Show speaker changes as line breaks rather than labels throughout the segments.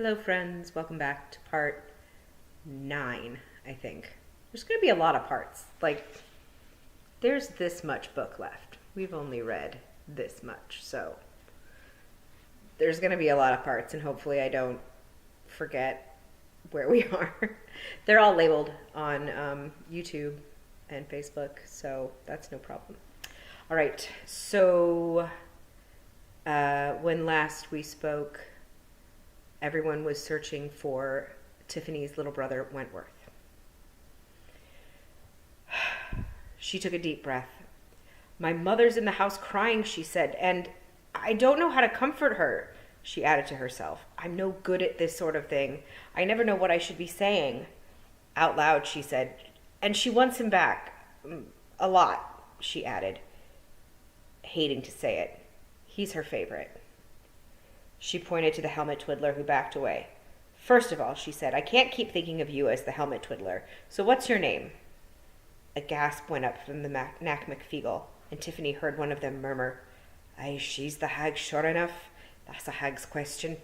Hello, friends. Welcome back to part 9, I think. There's going to be a lot of parts. There's this much book left. We've only read this much, so there's going to be a lot of parts, and hopefully I don't forget where we are. They're all labeled on YouTube and Facebook, so that's no problem. All right, so when last we spoke, everyone was searching for Tiffany's little brother, Wentworth. She took a deep breath. "My mother's in the house crying," she said, "and I don't know how to comfort her," she added to herself. "I'm no good at this sort of thing. I never know what I should be saying." Out loud, she said, "And she wants him back. A lot," she added, hating to say it. "He's her favorite." She pointed to the helmet twiddler, who backed away. "First of all," she said, "I can't keep thinking of you as the helmet twiddler. So what's your name?" A gasp went up from the Knack McFeagle, and Tiffany heard one of them murmur, "Aye, she's the hag, sure enough. That's a hag's question."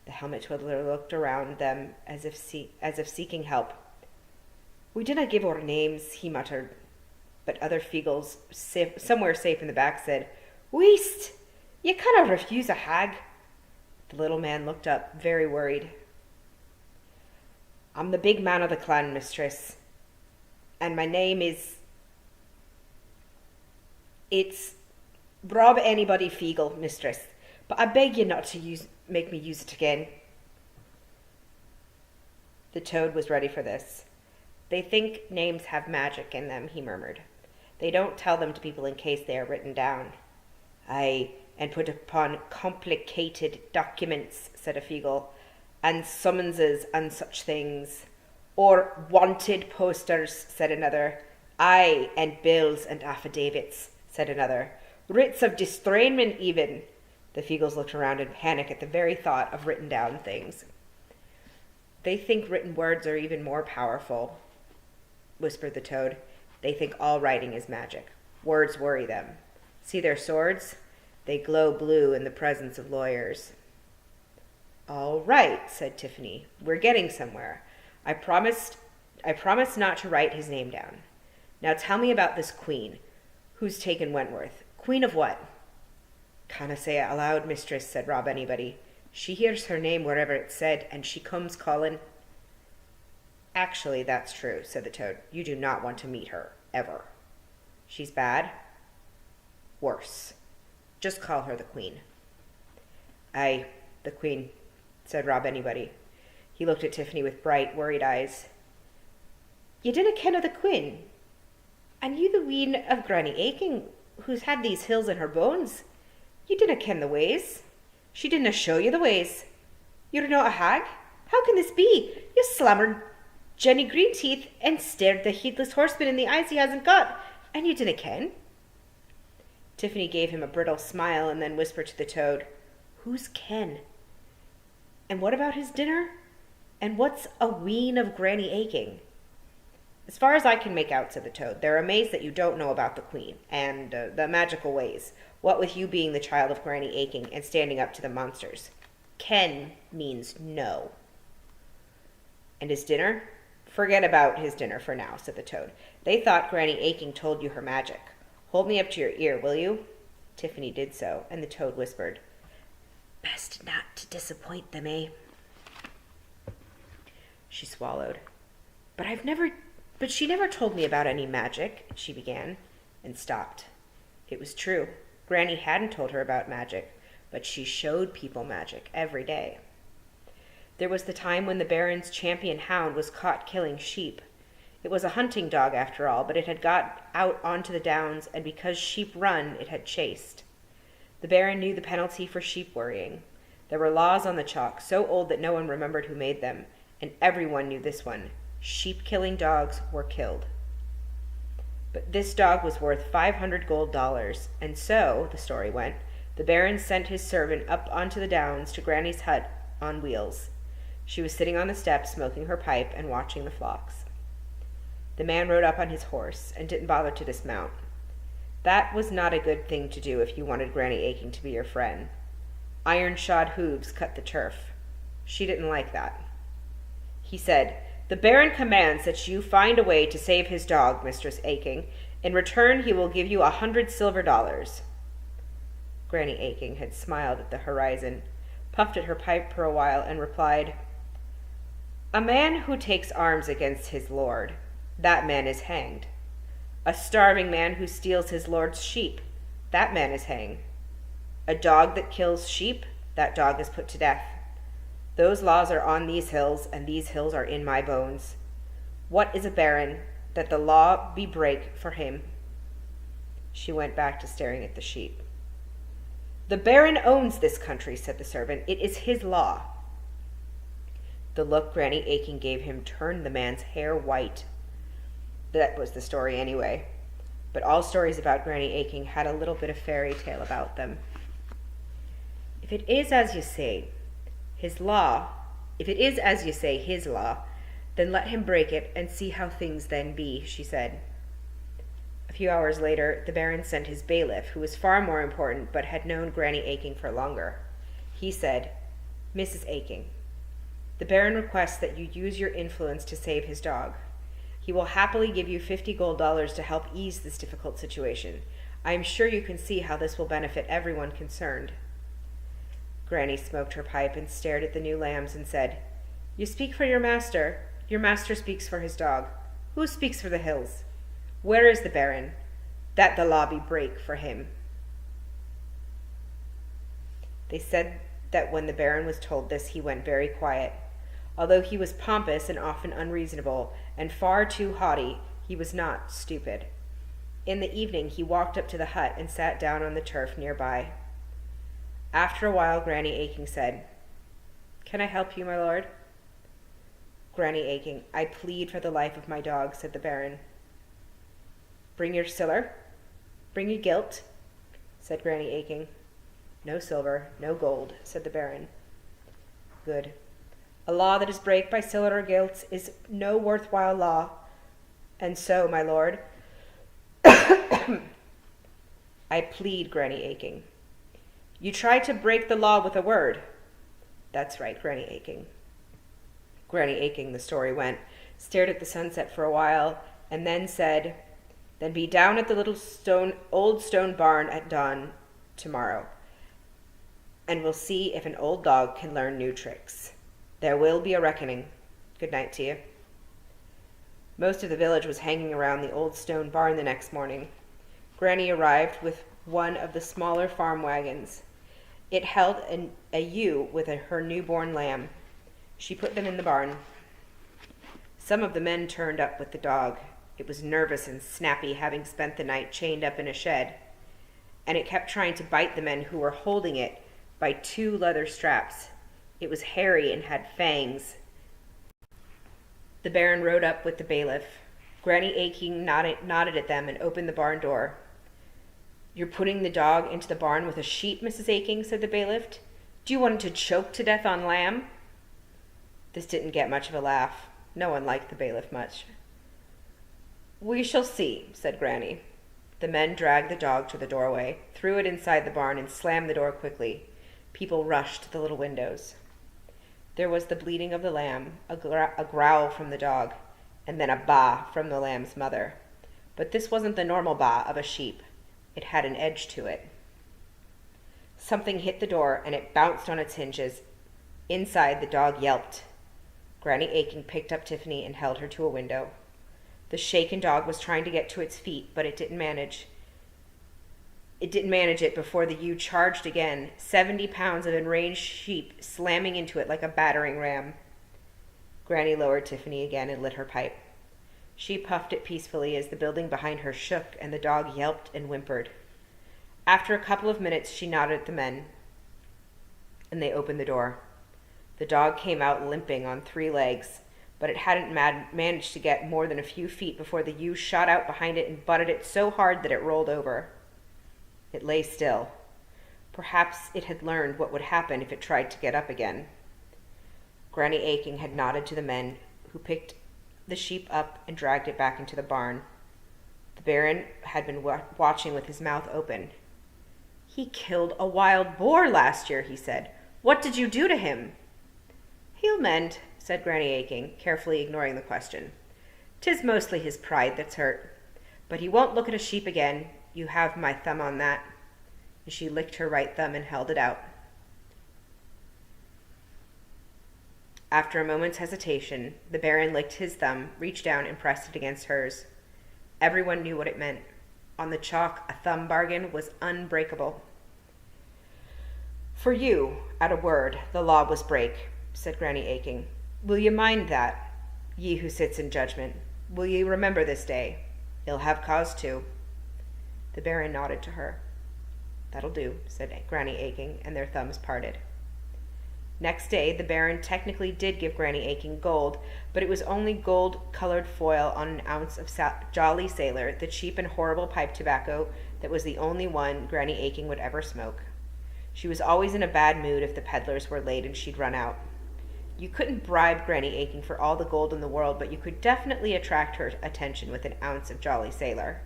The helmet twiddler looked around them as if seeking help. "We dinna give our names," he muttered. But other Feagles, somewhere safe in the back, said, "Wheest! You canna refuse a hag." The little man looked up, very worried. "I'm the big man of the clan, mistress. And my name is... It's Rob Anybody Feagle, mistress. But I beg you not to make me use it again." The toad was ready for this. "They think names have magic in them," he murmured. "They don't tell them to people in case they are written down." "Aye, and put upon complicated documents," said a Feagle, "and summonses and such things." "Or wanted posters," said another. "Aye, and bills and affidavits," said another. "Writs of distrainment even." The Feagles looked around in panic at the very thought of written down things. "They think written words are even more powerful," whispered the toad. "They think all writing is magic. Words worry them. See their swords? They glow blue in the presence of lawyers." "All right," said Tiffany. "We're getting somewhere. I promised not to write his name down. Now tell me about this queen. Who's taken Wentworth? Queen of what?" "Canna say it aloud, mistress," said Rob Anybody. "She hears her name wherever it's said, and she comes calling." "Actually, that's true," said the toad. "You do not want to meet her, ever." "She's bad?" "Worse. Just call her the queen." "Aye, the queen," said Rob Anybody. He looked at Tiffany with bright, worried eyes. "You dinna ken of the queen? And you the wean of Granny Aching, who's had these hills in her bones? You dinna ken the ways. She dinna show you the ways. You're not a hag? How can this be? You slammered Jenny Greenteeth and stared the heedless horseman in the eyes he hasn't got, and you dinna ken." Tiffany gave him a brittle smile and then whispered to the toad, "Who's Ken? And what about his dinner? And what's a wean of Granny Aching?" "As far as I can make out," said the toad, "they're amazed that you don't know about the queen and the magical ways, what with you being the child of Granny Aching and standing up to the monsters. Ken means no." "And his dinner?" "Forget about his dinner for now," said the toad. "They thought Granny Aching told you her magic. Hold me up to your ear, will you?" Tiffany did so, and the toad whispered, "Best not to disappoint them, eh?" She swallowed. But she never told me about any magic," she began, and stopped. It was true. Granny hadn't told her about magic, but she showed people magic every day. There was the time when the Baron's champion hound was caught killing sheep. It was a hunting dog, after all, but it had got out onto the downs, and because sheep run, it had chased. The Baron knew the penalty for sheep worrying. There were laws on the chalk, so old that no one remembered who made them, and everyone knew this one. Sheep-killing dogs were killed. But this dog was worth 500 gold dollars, and so, the story went, the Baron sent his servant up onto the downs to Granny's hut on wheels. She was sitting on the steps, smoking her pipe and watching the flocks. The man rode up on his horse and didn't bother to dismount. That was not a good thing to do if you wanted Granny Aching to be your friend. Iron-shod hooves cut the turf. She didn't like that. He said, "The Baron commands that you find a way to save his dog, Mistress Aching. In return, he will give you 100 silver dollars." Granny Aching had smiled at the horizon, puffed at her pipe for a while, and replied, "A man who takes arms against his lord, that man is hanged. A starving man who steals his lord's sheep, that man is hanged. A dog that kills sheep, that dog is put to death. Those laws are on these hills, and these hills are in my bones. What is a baron, that the law be break for him?" She went back to staring at the sheep. "The baron owns this country," said the servant. "It is his law." The look Granny Aching gave him turned the man's hair white. That was the story anyway. But all stories about Granny Aching had a little bit of fairy tale about them. If it is as you say, his law, then let him break it and see how things then be, she said. A few hours later, the Baron sent his bailiff, who was far more important but had known Granny Aching for longer. He said, "Mrs. Aching, the Baron requests that you use your influence to save his dog. He will happily give you 50 gold dollars to help ease this difficult situation. I am sure you can see how this will benefit everyone concerned." Granny smoked her pipe and stared at the new lambs and said, "You speak for your master. Your master speaks for his dog. Who speaks for the hills? Where is the Baron? That the law be break for him." They said that when the Baron was told this, he went very quiet. Although he was pompous and often unreasonable, and far too haughty, he was not stupid. In the evening, he walked up to the hut and sat down on the turf nearby. After a while, Granny Aching said, "Can I help you, my lord?" Granny Aching, "I plead for the life of my dog," said the Baron. "Bring your siller. Bring your gilt," said Granny Aching. "No silver, no gold," said the Baron. "Good. A law that is break by siller or gilt is no worthwhile law. And so, my lord, I plead, Granny Aching. You tried to break the law with a word." "That's right, Granny Aching." Granny Aching, the story went, stared at the sunset for a while, and then said, "Then be down at the little old stone barn at dawn tomorrow, and we'll see if an old dog can learn new tricks. There will be a reckoning. Good night to you." Most of the village was hanging around the old stone barn the next morning. Granny arrived with one of the smaller farm wagons. It held a ewe with her newborn lamb. She put them in the barn. Some of the men turned up with the dog. It was nervous and snappy, having spent the night chained up in a shed, and it kept trying to bite the men who were holding it by 2 leather straps. It was hairy and had fangs. The Baron rode up with the bailiff. Granny Aching nodded at them and opened the barn door. "You're putting the dog into the barn with a sheep, Mrs. Aching," said the bailiff. "Do you want it to choke to death on lamb?" This didn't get much of a laugh. No one liked the bailiff much. "We shall see," said Granny. The men dragged the dog to the doorway, threw it inside the barn, and slammed the door quickly. People rushed to the little windows. There was the bleating of the lamb, a growl from the dog, and then a baa from the lamb's mother. But this wasn't the normal baa of a sheep. It had an edge to it. Something hit the door, and it bounced on its hinges. Inside, the dog yelped. Granny Aching picked up Tiffany and held her to a window. The shaken dog was trying to get to its feet, but it didn't manage. It before the ewe charged again, 70 pounds of enraged sheep slamming into it like a battering ram. Granny lowered Tiffany again and lit her pipe. She puffed it peacefully as the building behind her shook and the dog yelped and whimpered. After a couple of minutes, she nodded at the men, and they opened the door. The dog came out limping on 3 legs, but it hadn't managed to get more than a few feet before the ewe shot out behind it and butted it so hard that it rolled over. It lay still. Perhaps it had learned what would happen if it tried to get up again. Granny Aching had nodded to the men, who picked the sheep up and dragged it back into the barn. The Baron had been watching with his mouth open. "He killed a wild boar last year," he said. "What did you do to him?" He'll mend, said Granny Aching, carefully ignoring the question. 'Tis mostly his pride that's hurt. But he won't look at a sheep again. You have my thumb on that. And she licked her right thumb and held it out. After a moment's hesitation, the Baron licked his thumb, reached down, and pressed it against hers. Everyone knew what it meant. On the chalk, a thumb bargain was unbreakable. For you, at a word, the law was break, said Granny Aching. Will ye mind that, ye who sits in judgment? Will ye remember this day? You'll have cause to. The Baron nodded to her. That'll do, said Granny Aching, and their thumbs parted. Next day, the Baron technically did give Granny Aching gold, but it was only gold-colored foil on an ounce of Jolly Sailor, the cheap and horrible pipe tobacco that was the only one Granny Aching would ever smoke. She was always in a bad mood if the peddlers were late and she'd run out. You couldn't bribe Granny Aching for all the gold in the world, but you could definitely attract her attention with an ounce of Jolly Sailor.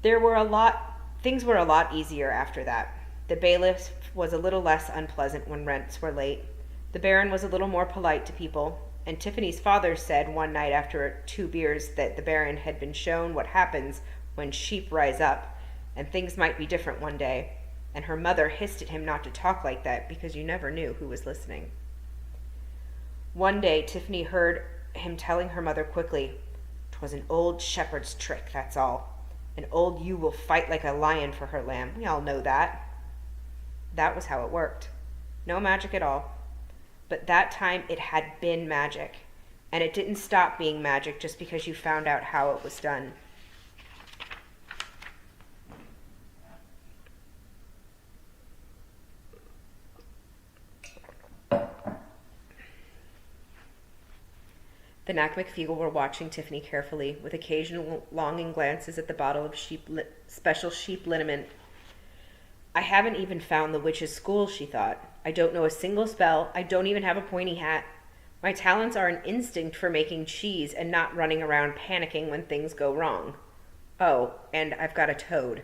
Things were a lot easier after that. The bailiff was a little less unpleasant when rents were late. The Baron was a little more polite to people, and Tiffany's father said one night after 2 beers that the Baron had been shown what happens when sheep rise up, and things might be different one day, and her mother hissed at him not to talk like that because you never knew who was listening. One day, Tiffany heard him telling her mother quickly, "'Twas an old shepherd's trick, that's all. An old ewe will fight like a lion for her lamb. We all know that." That was how it worked. No magic at all. But that time it had been magic, and it didn't stop being magic just because you found out how it was done. The Knack McFeegle were watching Tiffany carefully, with occasional longing glances at the bottle of special sheep liniment. I haven't even found the witch's school, she thought. I don't know a single spell. I don't even have a pointy hat. My talents are an instinct for making cheese and not running around panicking when things go wrong. Oh, and I've got a toad.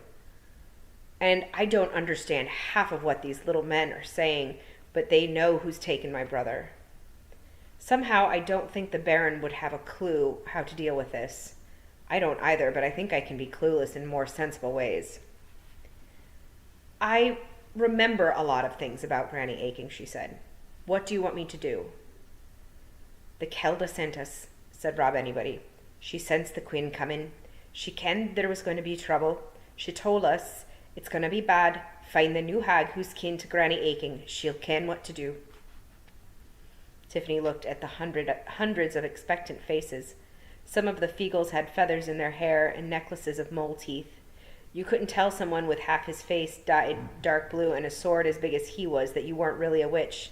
And I don't understand half of what these little men are saying, but they know who's taken my brother. Somehow I don't think the Baron would have a clue how to deal with this. I don't either, but I think I can be clueless in more sensible ways. I remember a lot of things about Granny Aching, she said. What do you want me to do? The Kelda sent us, said Rob Anybody. She sensed the Queen coming. She kenned there was going to be trouble. She told us, it's going to be bad. Find the new hag who's kin to Granny Aching. She'll ken what to do. Tiffany looked at the hundreds of expectant faces. Some of the Feagles had feathers in their hair and necklaces of mole teeth. You couldn't tell someone with half his face dyed dark blue and a sword as big as he was that you weren't really a witch.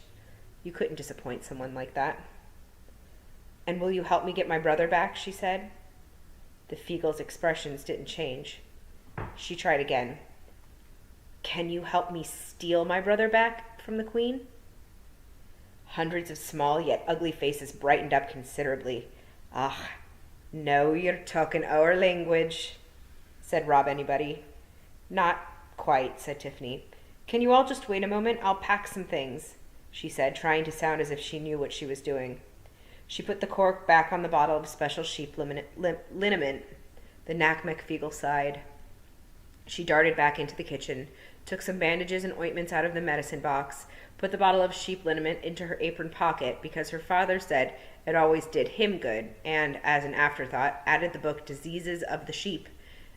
You couldn't disappoint someone like that. And will you help me get my brother back, she said. The Feagle's expressions didn't change. She tried again. Can you help me steal my brother back from the Queen? Hundreds of small yet ugly faces brightened up considerably. Ah, now you're talking our language, said Rob Anybody. Not quite, said Tiffany. Can you all just wait a moment? I'll pack some things, she said, trying to sound as if she knew what she was doing. She put the cork back on the bottle of special sheep liniment. The Knack McFeegle sighed. She darted back into the kitchen, took some bandages and ointments out of the medicine box, put the bottle of sheep liniment into her apron pocket because her father said it always did him good, and, as an afterthought, added the book Diseases of the Sheep,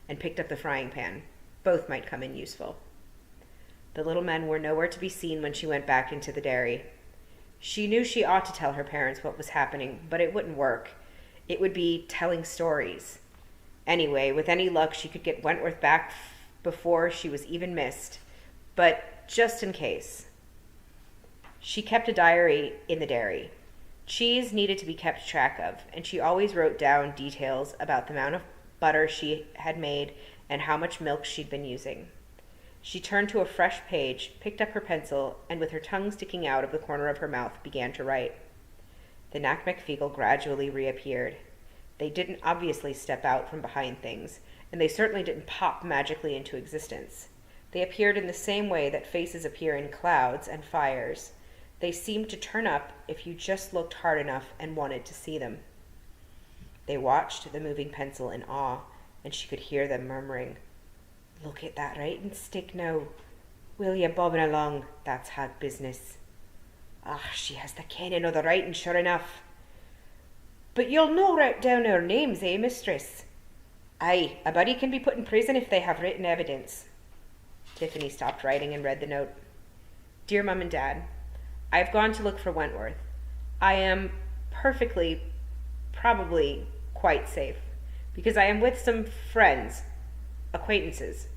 and picked up the frying pan. Both might come in useful. The little men were nowhere to be seen when she went back into the dairy. She knew she ought to tell her parents what was happening, but it wouldn't work. It would be telling stories. Anyway, with any luck, she could get Wentworth back before she was even missed. But just in case. She kept a diary in the dairy. Cheese needed to be kept track of, and she always wrote down details about the amount of butter she had made and how much milk she'd been using. She turned to a fresh page, picked up her pencil, and with her tongue sticking out of the corner of her mouth, began to write. The Knack McFeegle gradually reappeared. They didn't obviously step out from behind things, and they certainly didn't pop magically into existence. They appeared in the same way that faces appear in clouds and fires. They seemed to turn up if you just looked hard enough and wanted to see them. They watched the moving pencil in awe, and she could hear them murmuring, "Look at that writing stick now. Will you bobbing along? That's hard business. Ah, she has the kenning o' the writing, sure enough. But you'll no write down our names, eh, mistress?" "Aye, a body can be put in prison if they have written evidence." Tiffany stopped writing and read the note. "Dear Mum and Dad, I have gone to look for Wentworth. I am perfectly, probably quite safe, because I am with some friends, acquaintances,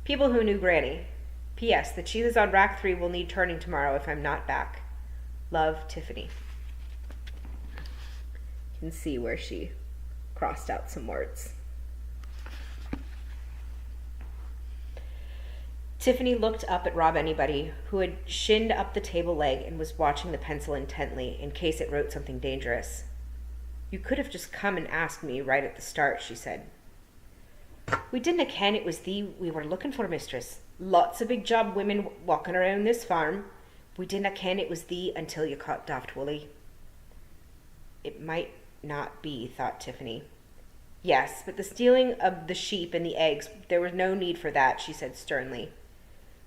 people who knew Granny. P.S. The cheeses on rack 3 will need turning tomorrow if I'm not back. Love, Tiffany." You can see where she crossed out some words. Tiffany looked up at Rob Anybody, who had shinned up the table leg and was watching the pencil intently in case it wrote something dangerous. "You could have just come and asked me right at the start," she said. "We didna ken it was thee we were looking for, mistress. Lots of big job women walking around this farm. We didna ken it was thee until you caught Daft Willie." It might not be, thought Tiffany. "Yes, but the stealing of the sheep and the eggs, there was no need for that," she said sternly.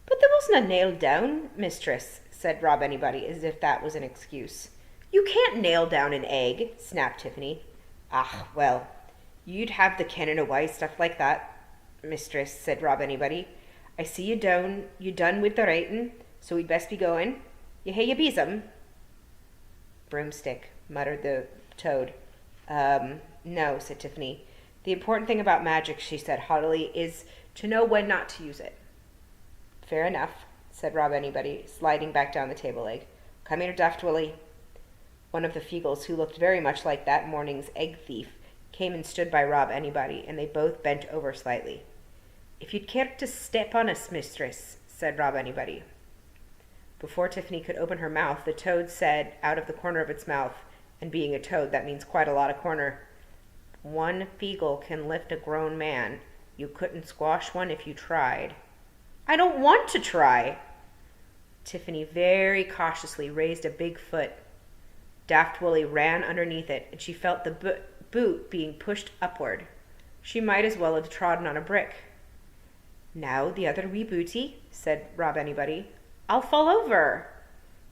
"But there wasn't a nail down, mistress," said Rob Anybody, as if that was an excuse. "You can't nail down an egg," snapped Tiffany. "Ah, well, you'd have the kenning o' why stuff like that, mistress," said Rob Anybody. "I see you done with the writing, so we'd best be going. You hae your besom?" "Broomstick," muttered the toad. No," said Tiffany. "The important thing about magic," she said haughtily, "is to know when not to use it." "Fair enough," said Rob Anybody, sliding back down the table leg. "Come here, Daft Willie." One of the Feagles, who looked very much like that morning's egg thief, came and stood by Rob Anybody, and they both bent over slightly. "If you'd care to step on us, mistress," said Rob Anybody. Before Tiffany could open her mouth, the toad said, out of the corner of its mouth, and being a toad, that means quite a lot of corner, "One Feagle can lift a grown man. You couldn't squash one if you tried." "I don't want to try." Tiffany very cautiously raised a big foot. Daft Willie ran underneath it, and she felt the boot being pushed upward. She might as well have trodden on a brick. "Now the other wee booty," said Rob Anybody. "I'll fall over."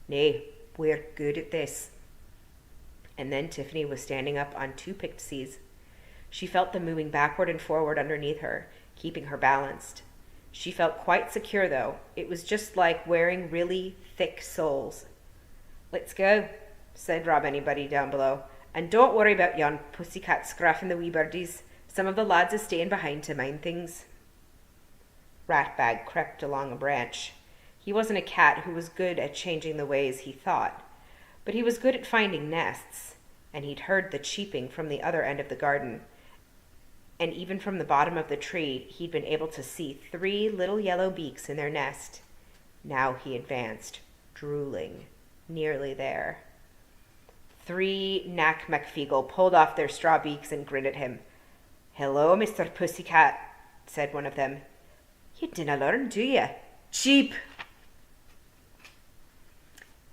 "Nay, we're good at this." And then Tiffany was standing up on 2 pixies. She felt them moving backward and forward underneath her, keeping her balanced. She felt quite secure, though. It was just like wearing really thick soles. "Let's go," said Rob Anybody down below. "And don't worry about yon pussycat scraffing the wee birdies. Some of the lads is staying behind to mind things." Ratbag crept along a branch. He wasn't a cat who was good at changing the ways he thought, but he was good at finding nests, and he'd heard the cheeping from the other end of the garden, and even from the bottom of the tree he'd been able to see 3 little yellow beaks in their nest. Now he advanced, drooling, nearly there. 3 Knack McFeagle pulled off their straw beaks and grinned at him. "Hello, Mr. Pussycat," said one of them. "You dinna learn, do you? Cheep!"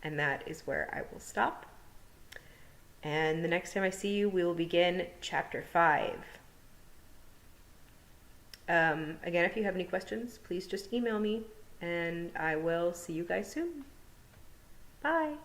And that is where I will stop. And the next time I see you, we will begin chapter 5. Again, if you have any questions, please just email me, and I will see you guys soon. Bye.